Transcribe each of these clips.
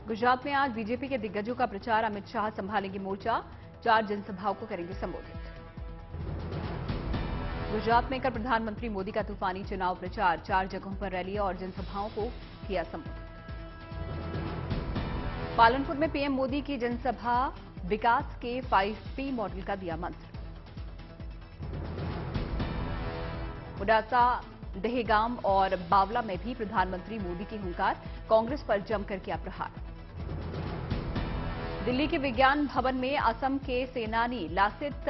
गुजरात में आज बीजेपी के दिग्गजों का प्रचार। अमित शाह संभालेंगे मोर्चा, 4 जनसभाओं को करेंगे संबोधित। गुजरात में कल प्रधानमंत्री मोदी का तूफानी चुनाव प्रचार, 4 जगहों पर रैलियां और जनसभाओं को किया संबोधित। पालनपुर में पीएम मोदी की जनसभा, विकास के 5P मॉडल का दिया मंत्र। मुडासा, दहेगाम और बावला में भी प्रधानमंत्री मोदी की हुंकार, कांग्रेस पर जमकर किया प्रहार। दिल्ली के विज्ञान भवन में असम के सेनानी लासित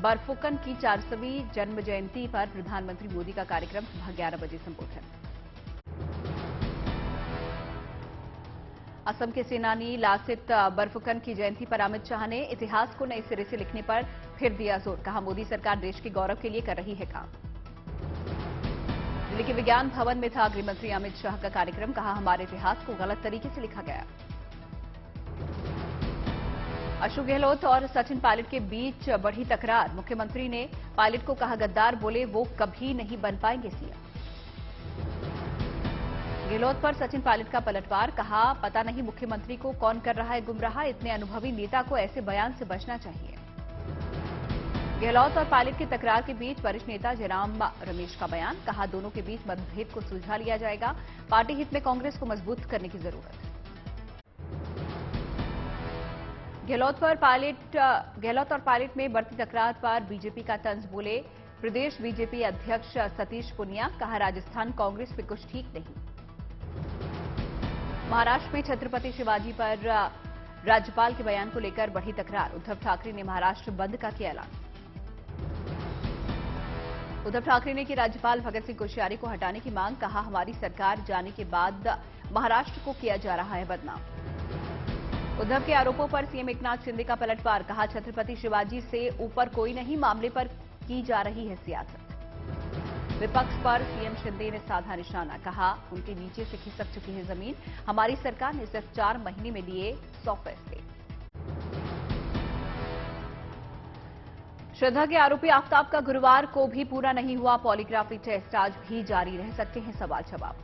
बरफुकन की 400वीं जन्म जयंती पर प्रधानमंत्री मोदी का कार्यक्रम सुबह 11 बजे संबोधन। असम के सेनानी लासित बरफुकन की जयंती पर अमित शाह ने इतिहास को नए सिरे से लिखने पर फिर दिया जोर। कहा, मोदी सरकार देश के गौरव के लिए कर रही है काम। दिल्ली के विज्ञान भवन में था गृह मंत्री अमित शाह का कार्यक्रम। कहा, हमारे इतिहास को गलत तरीके से लिखा गया। अशोक गहलोत और सचिन पायलट के बीच बढ़ी तकरार। मुख्यमंत्री ने पायलट को कहा गद्दार, बोले वो कभी नहीं बन पाएंगे सीएम। गहलोत पर सचिन पायलट का पलटवार। कहा, पता नहीं मुख्यमंत्री को कौन कर रहा है गुमराह, इतने अनुभवी नेता को ऐसे बयान से बचना चाहिए। गहलोत और पायलट की तकरार के बीच वरिष्ठ नेता जयराम रमेश का बयान। कहा, दोनों के बीच मतभेद को सुलझा लिया जाएगा, पार्टी हित में कांग्रेस को मजबूत करने की जरूरत है। गहलोत और पायलट में बढ़ती तकरार पर बीजेपी का तंज। बोले प्रदेश बीजेपी अध्यक्ष सतीश पुनिया। कहा, राजस्थान कांग्रेस पे कुछ ठीक नहीं। महाराष्ट्र में छत्रपति शिवाजी पर राज्यपाल के बयान को लेकर बढ़ी तकरार। उद्धव ठाकरे ने महाराष्ट्र बंद का किया ऐलान। उद्धव ठाकरे ने की राज्यपाल भगत सिंह कोश्यारी को हटाने की मांग। कहा, हमारी सरकार जाने के बाद महाराष्ट्र को किया जा रहा है बदनाम। उद्धव के आरोपों पर सीएम एकनाथ शिंदे का पलटवार। कहा, छत्रपति शिवाजी से ऊपर कोई नहीं, मामले पर की जा रही है सियासत। विपक्ष पर सीएम शिंदे ने साधा निशाना। कहा, उनके नीचे से खिसक चुकी है जमीन, हमारी सरकार ने सिर्फ 4 महीने में लिए 100 फैसले। श्रद्धा के आरोपी आफताब का गुरुवार को भी पूरा नहीं हुआ पॉलीग्राफी टेस्ट। आज भी जारी रह सकते हैं सवाल जवाब।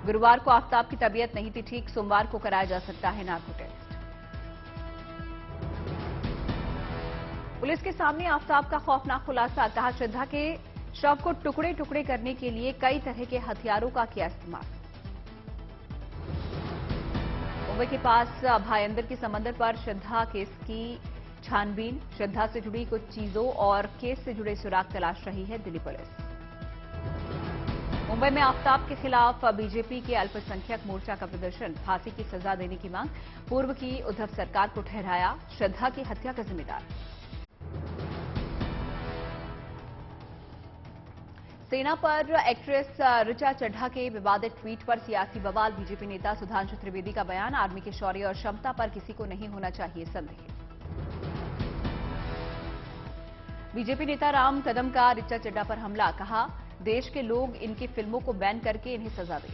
गुरुवार को आफताब की तबीयत नहीं थी ठीक, सोमवार को कराया जा सकता है नार्को टेस्ट। पुलिस के सामने आफताब का खौफनाक खुलासा। कहा, श्रद्धा के शव को टुकड़े टुकड़े करने के लिए कई तरह के हथियारों का किया इस्तेमाल। मुंबई के पास भाईंदर के समंदर पर श्रद्धा केस की छानबीन। श्रद्धा से जुड़ी कुछ चीजों और केस से जुड़े सुराग तलाश रही है दिल्ली पुलिस। मुंबई में आफताब के खिलाफ बीजेपी के अल्पसंख्यक मोर्चा का प्रदर्शन। फांसी की सजा देने की मांग। पूर्व की उद्धव सरकार को ठहराया श्रद्धा की हत्या का जिम्मेदार। सेना पर एक्ट्रेस ऋचा चड्ढा के विवादित ट्वीट पर सियासी बवाल। बीजेपी नेता सुधांशु त्रिवेदी का बयान। आर्मी के शौर्य और क्षमता पर किसी को नहीं होना चाहिए संदेह। बीजेपी नेता राम कदम का ऋचा चड्ढा पर हमला। कहा, देश के लोग इनकी फिल्मों को बैन करके इन्हें सजा दें।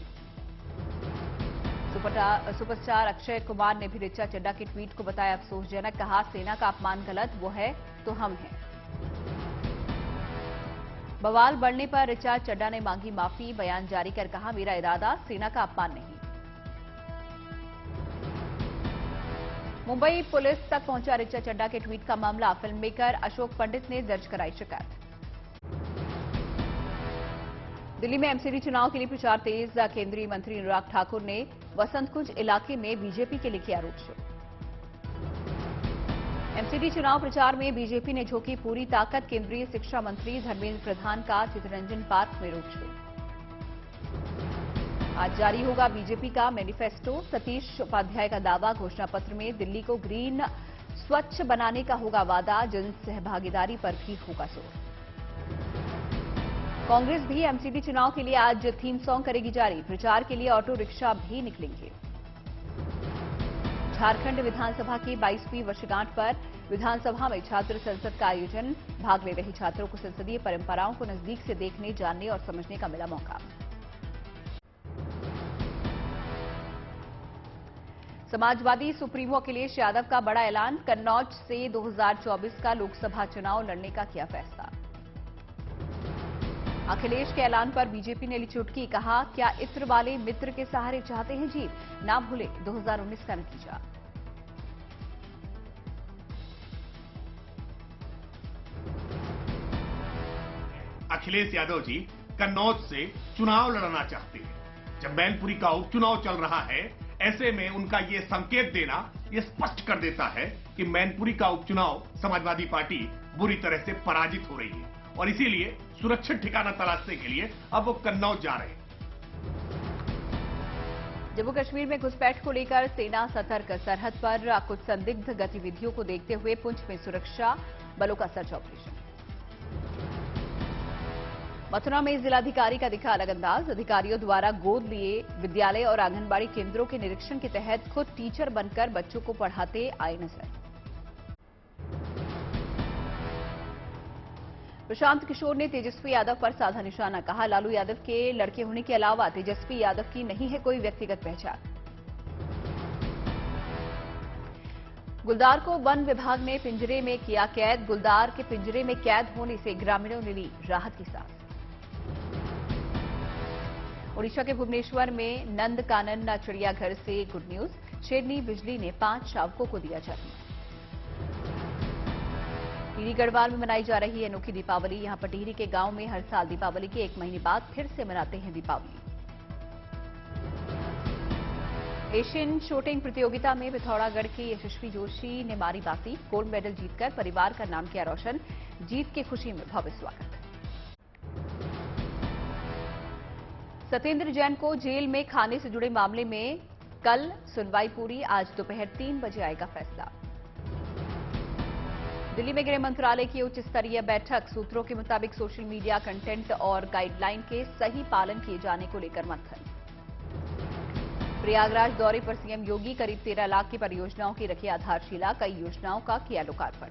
सुपरस्टार अक्षय कुमार ने भी ऋचा चड्ढा के ट्वीट को बताया अफसोसजनक। कहा, सेना का अपमान गलत, वो है तो हम हैं। बवाल बढ़ने पर ऋचा चड्ढा ने मांगी माफी। बयान जारी कर कहा, मेरा इरादा सेना का अपमान नहीं। मुंबई पुलिस तक पहुंचा ऋचा चड्ढा के ट्वीट का मामला। फिल्म मेकर अशोक पंडित ने दर्ज कराई शिकायत। दिल्ली में एमसीडी चुनाव के लिए प्रचार तेज। केंद्रीय मंत्री अनुराग ठाकुर ने वसंत कुंज इलाके में बीजेपी के लिए किया रोड शो। एमसीडी चुनाव प्रचार में बीजेपी ने झोंकी पूरी ताकत। केंद्रीय शिक्षा मंत्री धर्मेंद्र प्रधान का चित्तरंजन पार्क में रोड शो। आज जारी होगा बीजेपी का मैनिफेस्टो। सतीश उपाध्याय का दावा। घोषणा पत्र में दिल्ली को ग्रीन स्वच्छ बनाने का होगा वादा। जन सहभागीदारी पर भी होगा जोर। कांग्रेस भी एमसीडी चुनाव के लिए आज थीम सॉन्ग करेगी जारी। प्रचार के लिए ऑटो रिक्शा भी निकलेंगे। झारखंड विधानसभा की 22वीं वर्षगांठ पर विधानसभा में छात्र संसद का आयोजन। भाग ले रहे छात्रों को संसदीय परंपराओं को नजदीक से देखने, जानने और समझने का मिला मौका। समाजवादी सुप्रीमो अखिलेश यादव का बड़ा ऐलान। कन्नौज से 2024 का लोकसभा चुनाव लड़ने का किया फैसला। अखिलेश के ऐलान पर बीजेपी ने ली चुटकी, कहा क्या इत्र वाले मित्र के सहारे चाहते हैं जीत, ना भूले 2019 का नतीजा। अखिलेश यादव जी कन्नौज से चुनाव लड़ना चाहते हैं। जब मैनपुरी का उपचुनाव चल रहा है, ऐसे में उनका ये संकेत देना ये स्पष्ट कर देता है कि मैनपुरी का उपचुनाव समाजवादी पार्टी बुरी तरह से पराजित हो रही है और इसीलिए सुरक्षित ठिकाना तलाशने के लिए अब वो कन्नौज जा रहे हैं। जम्मू कश्मीर में घुसपैठ को लेकर सेना सतर्क, सरहद पर कुछ संदिग्ध गतिविधियों को देखते हुए पुंछ में सुरक्षा बलों का सर्च ऑपरेशन। मथुरा में जिलाधिकारी का दिखा अलग अंदाज, अधिकारियों द्वारा गोद लिए विद्यालय और आंगनबाड़ी केंद्रों के निरीक्षण के तहत खुद टीचर बनकर बच्चों को पढ़ाते आए नजर। प्रशांत किशोर ने तेजस्वी यादव पर साधा निशाना, कहा लालू यादव के लड़के होने के अलावा तेजस्वी यादव की नहीं है कोई व्यक्तिगत पहचान। गुलदार को वन विभाग ने पिंजरे में किया कैद, गुलदार के पिंजरे में कैद होने से ग्रामीणों ने ली राहत की सांस। ओडिशा के भुवनेश्वर में नंदकानन चिड़ियाघर से गुड न्यूज, शेरनी बिजली ने 5 शावकों को दिया जन्म। टिहरी गढ़वाल में मनाई जा रही है अनोखी दीपावली, यहां पर टिहरी के गांव में हर साल दीपावली के 1 महीने बाद फिर से मनाते हैं दीपावली। एशियन शूटिंग प्रतियोगिता में पिथौरागढ़ के यशस्वी जोशी ने मारी बाजी, गोल्ड मेडल जीतकर परिवार का नाम किया रोशन, जीत की खुशी में भव्य स्वागत। सत्येंद्र जैन को जेल में खाने से जुड़े मामले में कल सुनवाई पूरी, आज दोपहर 3 बजे आएगा फैसला। दिल्ली में गृह मंत्रालय की उच्च स्तरीय बैठक, सूत्रों के मुताबिक सोशल मीडिया कंटेंट और गाइडलाइन के सही पालन किए जाने को लेकर मंथन। प्रयागराज दौरे पर सीएम योगी करीब 13 लाख की परियोजनाओं की रखी आधारशिला, कई योजनाओं का किया लोकार्पण।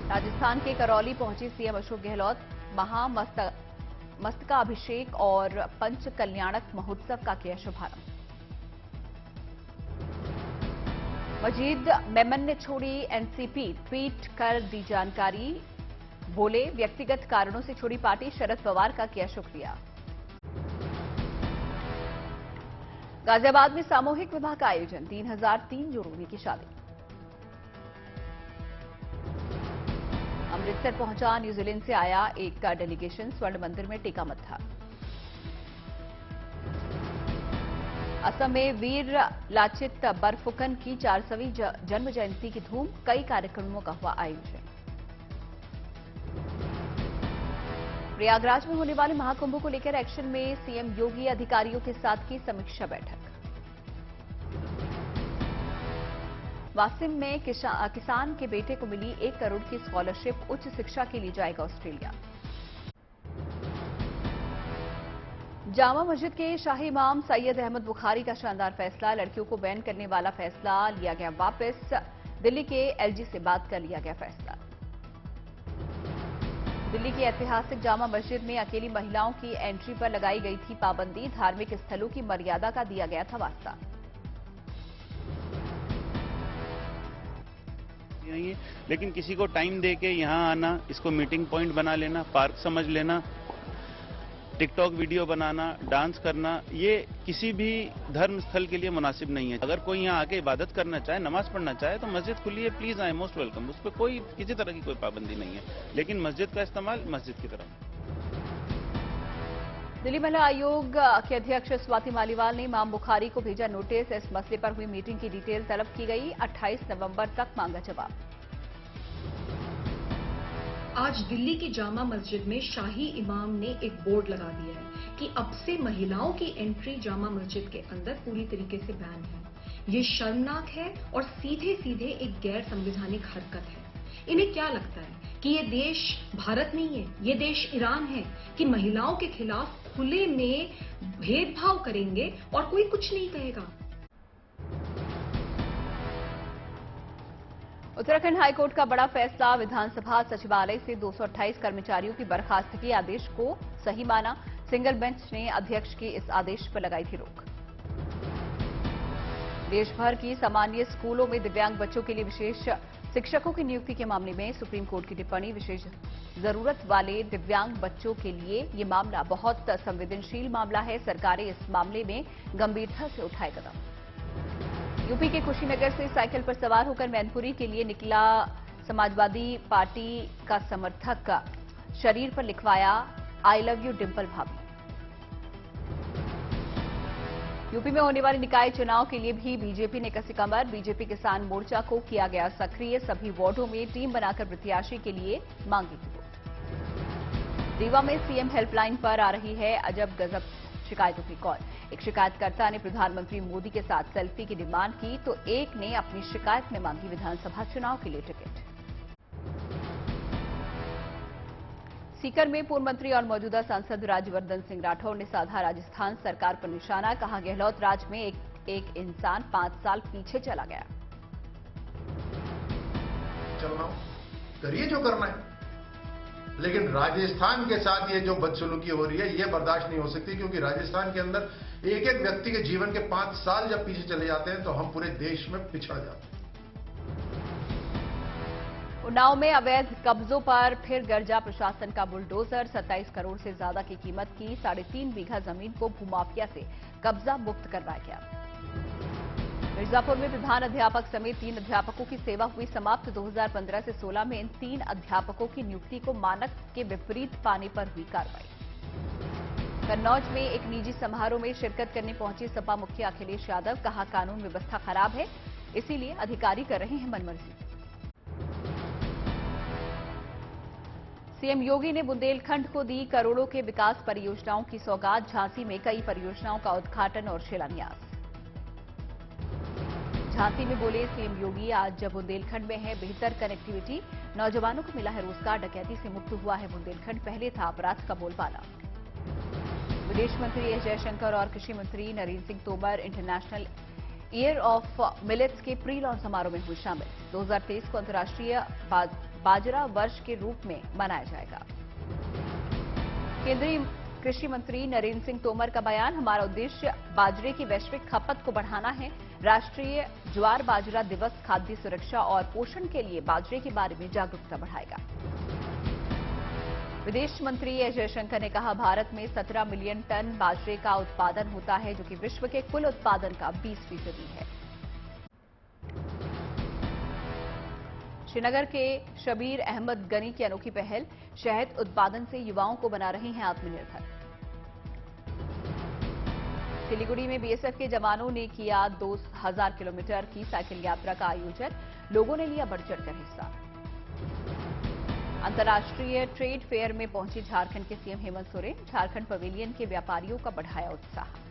राजस्थान के करौली पहुंचे सीएम अशोक गहलोत, मस्तकाभिषेक और पंच कल्याणक महोत्सव का किया शुभारंभ। मजीद मेमन ने छोड़ी एनसीपी, ट्वीट कर दी जानकारी, बोले व्यक्तिगत कारणों से छोड़ी पार्टी, शरद पवार का किया शुक्रिया। गाजियाबाद में सामूहिक विवाह का आयोजन, 3003 जोड़ों की शादी। अमृतसर पहुंचा न्यूजीलैंड से आया एक डेलीगेशन, स्वर्ण मंदिर में टीका मत्था। असम में वीर लाचित बरफुकन की 400वीं जन्म जयंती की धूम, कई कार्यक्रमों का हुआ आयोजन। प्रयागराज में होने वाले महाकुंभ को लेकर एक्शन में सीएम योगी अधिकारियों के साथ की समीक्षा बैठक। वासिम में किसान के बेटे को मिली 1 करोड़ की स्कॉलरशिप, उच्च शिक्षा के लिए जाएगा ऑस्ट्रेलिया। जामा मस्जिद के शाही इमाम सैयद अहमद बुखारी का शानदार फैसला, लड़कियों को बैन करने वाला फैसला लिया गया वापस, दिल्ली के एलजी से बात कर लिया गया फैसला। दिल्ली की ऐतिहासिक जामा मस्जिद में अकेली महिलाओं की एंट्री पर लगाई गई थी पाबंदी, धार्मिक स्थलों की मर्यादा का दिया गया था वास्ता। लेकिन किसी को टाइम दे के यहाँ आना, इसको मीटिंग पॉइंट बना लेना, पार्क समझ लेना, टिकटॉक वीडियो बनाना, डांस करना, ये किसी भी धर्म स्थल के लिए मुनासिब नहीं है। अगर कोई यहाँ आके इबादत करना चाहे, नमाज पढ़ना चाहे तो मस्जिद खुली है, प्लीज आए, मोस्ट वेलकम। उस पर कोई किसी तरह की कोई पाबंदी नहीं है, लेकिन मस्जिद का इस्तेमाल मस्जिद की तरह। दिल्ली महिला आयोग के अध्यक्ष स्वाति मालीवाल ने इमाम बुखारी को भेजा नोटिस, इस मसले पर हुई मीटिंग की डिटेल तलब की गई, 28 नवंबर तक मांगा जवाब। आज दिल्ली की जामा मस्जिद में शाही इमाम ने एक बोर्ड लगा दिया है कि अब से महिलाओं की एंट्री जामा मस्जिद के अंदर पूरी तरीके से बैन है। ये शर्मनाक है और सीधे सीधे एक गैर संवैधानिक हरकत है। इन्हें क्या लगता है कि ये देश भारत नहीं है, ये देश ईरान है कि महिलाओं के खिलाफ खुले में भेदभाव करेंगे और कोई कुछ नहीं कहेगा। उत्तराखंड हाईकोर्ट का बड़ा फैसला, विधानसभा सचिवालय से 228 कर्मचारियों की बर्खास्तगी आदेश को सही माना, सिंगल बेंच ने अध्यक्ष के इस आदेश पर लगाई थी रोक। देश भर की सामान्य स्कूलों में दिव्यांग बच्चों के लिए विशेष शिक्षकों की नियुक्ति के मामले में सुप्रीम कोर्ट की टिप्पणी, विशेष जरूरत वाले दिव्यांग बच्चों के लिए ये मामला बहुत संवेदनशील मामला है। सरकारें इस मामले में गंभीरता से उठाए कदम। यूपी के कुशीनगर से साइकिल पर सवार होकर मैनपुरी के लिए निकला समाजवादी पार्टी का समर्थक, शरीर पर लिखवाया आई लव यू डिंपल भाभी। यूपी में होने वाले निकाय चुनाव के लिए भी बीजेपी ने कसी कमर। बीजेपी किसान मोर्चा को किया गया सक्रिय, सभी वार्डों में टीम बनाकर प्रत्याशी के लिए मांगी थी वोट। रीवा में सीएम हेल्पलाइन पर आ रही है अजब गजब शिकायतों की कॉल। एक शिकायतकर्ता ने प्रधानमंत्री मोदी के साथ सेल्फी की डिमांड की तो एक ने अपनी शिकायत में मांगी विधानसभा चुनाव के लिए टिकट। सीकर में पूर्व मंत्री और मौजूदा सांसद राज्यवर्धन सिंह राठौर ने साधा राजस्थान सरकार पर निशाना। कहा, गहलोत राज में एक इंसान 5 साल पीछे चला गया। चलना करिए जो करना है, लेकिन राजस्थान के साथ ये जो बदसलूकी हो रही है ये बर्दाश्त नहीं हो सकती, क्योंकि राजस्थान के अंदर एक एक व्यक्ति के जीवन के 5 साल जब पीछे चले जाते हैं तो हम पूरे देश में पिछड़ जाते हैं। उन्नाव में अवैध कब्जों पर फिर गर्जा प्रशासन का बुलडोजर। 27 करोड़ से ज्यादा की कीमत की 3.5 बीघा जमीन को भूमाफिया से कब्जा मुक्त करवाया गया। मिर्जापुर में प्रधान अध्यापक समेत 3 अध्यापकों की सेवा हुई समाप्त। 2015 से 16 में इन 3 अध्यापकों की नियुक्ति को मानक के विपरीत पाने पर हुई कार्रवाई। कन्नौज में एक निजी समारोह में शिरकत करने पहुंचे सपा मुखिया अखिलेश यादव। कहा, कानून व्यवस्था खराब है, इसीलिए अधिकारी कर रहे हैं मनमर्जी। सीएम योगी ने बुंदेलखंड को दी करोड़ों के विकास परियोजनाओं की सौगात। झांसी में कई परियोजनाओं का उद्घाटन और शिलान्यास। झांसी में बोले सीएम योगी, आज जब बुंदेलखंड में है बेहतर कनेक्टिविटी, नौजवानों को मिला है रोजगार, डकैती से मुक्त हुआ है बुंदेलखंड, पहले था अपराध का बोलबाला। विदेश मंत्री एस जयशंकर और कृषि मंत्री Narendra Singh Tomar international year of millets के प्री लॉन्च समारोह में हुए शामिल। 2023 को अंतर्राष्ट्रीय बाजरा वर्ष के रूप में मनाया जाएगा। केंद्रीय कृषि मंत्री नरेंद्र सिंह तोमर का बयान, हमारा उद्देश्य बाजरे की वैश्विक खपत को बढ़ाना है। राष्ट्रीय ज्वार बाजरा दिवस खाद्य सुरक्षा और पोषण के लिए बाजरे के बारे में जागरूकता बढ़ाएगा। विदेश मंत्री एस जयशंकर ने कहा, भारत में 17 मिलियन टन बाजरे का उत्पादन होता है, जो कि विश्व के कुल उत्पादन का 20% है। श्रीनगर के शबीर अहमद गनी की अनोखी पहल, शहद उत्पादन से युवाओं को बना रहे हैं आत्मनिर्भर। सिलीगुड़ी में बीएसएफ के जवानों ने किया 2000 किलोमीटर की साइकिल यात्रा का आयोजन, लोगों ने लिया बढ़ चढ़कर हिस्सा। अंतर्राष्ट्रीय ट्रेड फेयर में पहुंचे झारखंड के सीएम हेमंत सोरेन, झारखंड पवेलियन के व्यापारियों का बढ़ाया उत्साह।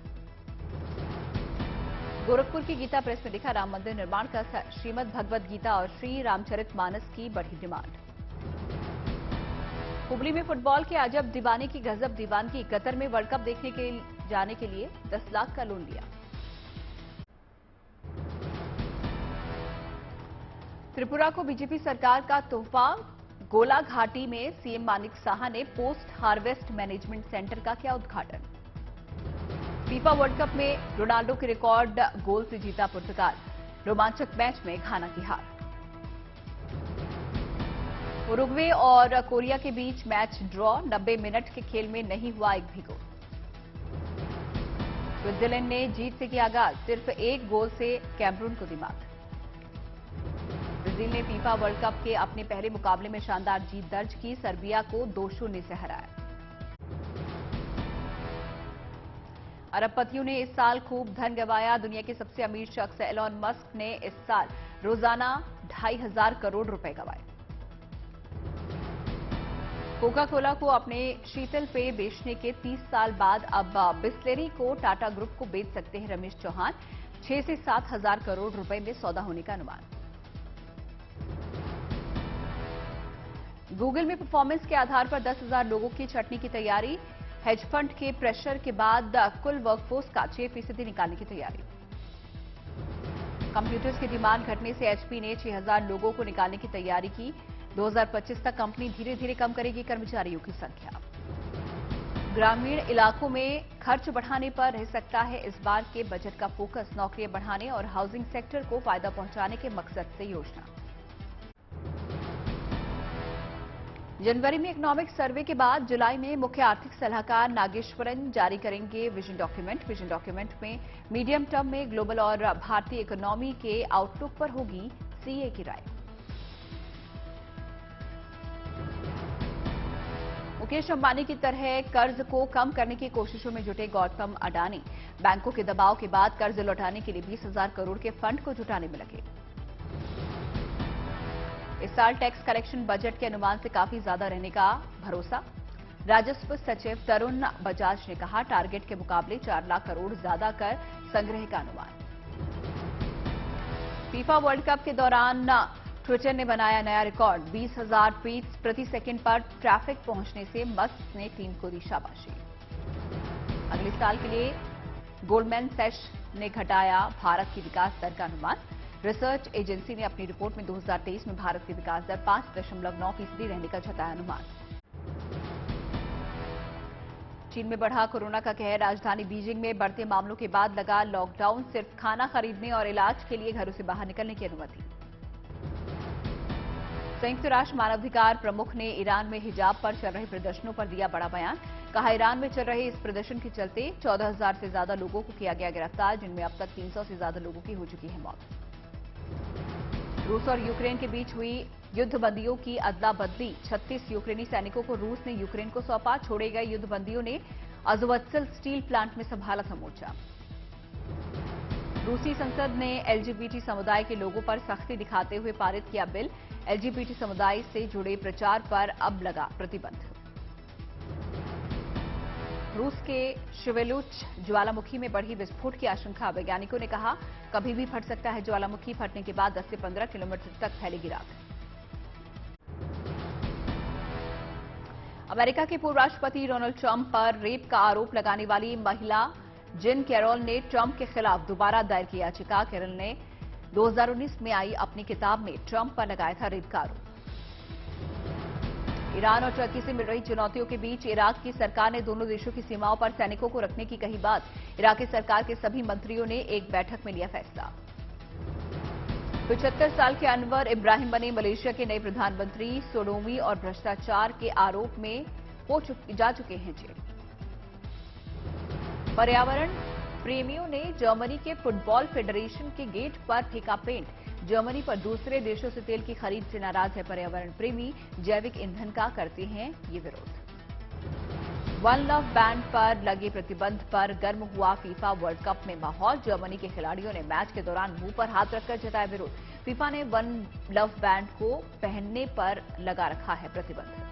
गोरखपुर की गीता प्रेस में दिखा राम मंदिर निर्माण का श्रीमद् भगवद गीता और श्री रामचरितमानस की बढ़ी डिमांड। हुबली में फुटबॉल के अजब दीवाने की गजब दीवानगी, कतर में वर्ल्ड कप देखने के जाने के लिए 10 लाख का लोन लिया। त्रिपुरा को बीजेपी सरकार का तोहफा, गोला घाटी में सीएम मानिक साहा ने पोस्ट हार्वेस्ट मैनेजमेंट सेंटर का किया उद्घाटन। फीफा वर्ल्ड कप में रोनाल्डो के रिकॉर्ड गोल से जीता पुर्तगाल, रोमांचक मैच में घाना की हार। उरुग्वे और कोरिया के बीच मैच ड्रॉ, 90 मिनट के खेल में नहीं हुआ एक भी गोल। स्विट्जरलैंड ने जीत से किया आगाज, सिर्फ एक गोल से कैमरून को दी मात। ब्राजील ने फीफा वर्ल्ड कप के अपने पहले मुकाबले में शानदार जीत दर्ज की, सर्बिया को 2-0 से हराया। अरबपतियों ने इस साल खूब धन गंवाया, दुनिया के सबसे अमीर शख्स एलॉन मस्क ने इस साल रोजाना 2,500 करोड़ रुपए गंवाए। कोका कोला को अपने शीतल पेय बेचने के 30 साल बाद अब बिस्लेरी को टाटा ग्रुप को बेच सकते हैं रमेश चौहान, 6 से 7,000 करोड़ रुपए में सौदा होने का अनुमान। गूगल में परफॉर्मेंस के आधार पर 10,000 लोगों की छंटनी की तैयारी, हेज फंड के प्रेशर के बाद कुल वर्कफोर्स का 6% निकालने की तैयारी। कंप्यूटर्स की डिमांड घटने से एचपी ने 6,000 लोगों को निकालने की तैयारी की। 2025 तक कंपनी धीरे धीरे कम करेगी कर्मचारियों की संख्या। ग्रामीण इलाकों में खर्च बढ़ाने पर रह सकता है इस बार के बजट का फोकस, नौकरियां बढ़ाने और हाउसिंग सेक्टर को फायदा पहुंचाने के मकसद से योजना। जनवरी में इकोनॉमिक सर्वे के बाद जुलाई में मुख्य आर्थिक सलाहकार नागेश्वरन जारी करेंगे विजन डॉक्यूमेंट। विजन डॉक्यूमेंट में मीडियम टर्म में ग्लोबल और भारतीय इकोनॉमी के आउटलुक पर होगी सीए की राय। मुकेश अंबानी की तरह कर्ज को कम करने की कोशिशों में जुटे गौतम अडानी बैंकों के दबाव के बाद कर्ज लौटाने के लिए 20,000 करोड़ के फंड को जुटाने में लगे। इस साल टैक्स कलेक्शन बजट के अनुमान से काफी ज्यादा रहने का भरोसा। राजस्व सचिव तरुण बजाज ने कहा, टारगेट के मुकाबले 4 लाख करोड़ ज्यादा कर संग्रह का अनुमान। फीफा वर्ल्ड कप के दौरान ट्विटर ने बनाया नया रिकॉर्ड। 20,000 ट्वीट्स प्रति सेकंड पर ट्रैफिक पहुंचने से मस्क ने टीम को दी शाबाशी। अगले साल के लिए गोल्डमैन सैश ने घटाया भारत की विकास दर का अनुमान। रिसर्च एजेंसी ने अपनी रिपोर्ट में 2023 में भारत की विकास दर 5.9% रहने का जताया अनुमान। चीन में बढ़ा कोरोना का कहर। राजधानी बीजिंग में बढ़ते मामलों के बाद लगा लॉकडाउन। सिर्फ खाना खरीदने और इलाज के लिए घरों से बाहर निकलने की अनुमति। संयुक्त राष्ट्र मानवाधिकार प्रमुख ने ईरान में हिजाब पर चल रहे प्रदर्शनों पर दिया बड़ा बयान। कहा, ईरान में चल रहे इस प्रदर्शन के चलते 14,000 से ज्यादा लोगों को किया गया गिरफ्तार, जिनमें अब तक 300 से ज्यादा लोगों की हो चुकी है मौत। रूस और यूक्रेन के बीच हुई युद्धबंदियों की अदला बदली। 36 यूक्रेनी सैनिकों को रूस ने यूक्रेन को सौंपा। छोड़े गए युद्धबंदियों ने अज़ोवत्सल स्टील प्लांट में संभाला था मोर्चा। रूसी संसद ने एलजीबीटी समुदाय के लोगों पर सख्ती दिखाते हुए पारित किया बिल। एलजीबीटी समुदाय से जुड़े प्रचार पर अब लगा प्रतिबंध। रूस के शिवेलुच ज्वालामुखी में बढ़ी विस्फोट की आशंका। वैज्ञानिकों ने कहा, कभी भी फट सकता है ज्वालामुखी। फटने के बाद 10 से 15 किलोमीटर तक फैलेगी राख। अमेरिका के पूर्व राष्ट्रपति डोनाल्ड ट्रंप पर रेप का आरोप लगाने वाली महिला जिन कैरोल ने ट्रंप के खिलाफ दोबारा दायर की याचिका। कैरोल ने 2019 में आई अपनी किताब में ट्रंप पर लगाया था रेप का आरोप। ईरान और टर्की से मिल रही चुनौतियों के बीच इराक की सरकार ने दोनों देशों की सीमाओं पर सैनिकों को रखने की कही बात। इराकी सरकार के सभी मंत्रियों ने एक बैठक में लिया फैसला। 75 साल के अनवर इब्राहिम बने मलेशिया के नए प्रधानमंत्री। सोडोमी और भ्रष्टाचार के आरोप में जा चुके हैं जेल। पर्यावरण प्रेमियों ने जर्मनी के फुटबॉल फेडरेशन के गेट पर फेंका पेंट। जर्मनी पर दूसरे देशों से तेल की खरीद से नाराज है पर्यावरण प्रेमी। जैविक ईंधन का करते हैं ये विरोध। वन लव बैंड पर लगे प्रतिबंध पर गर्म हुआ फीफा वर्ल्ड कप में माहौल। जर्मनी के खिलाड़ियों ने मैच के दौरान मुंह पर हाथ रखकर जताया विरोध। फीफा ने वन लव बैंड को पहनने पर लगा रखा है प्रतिबंध।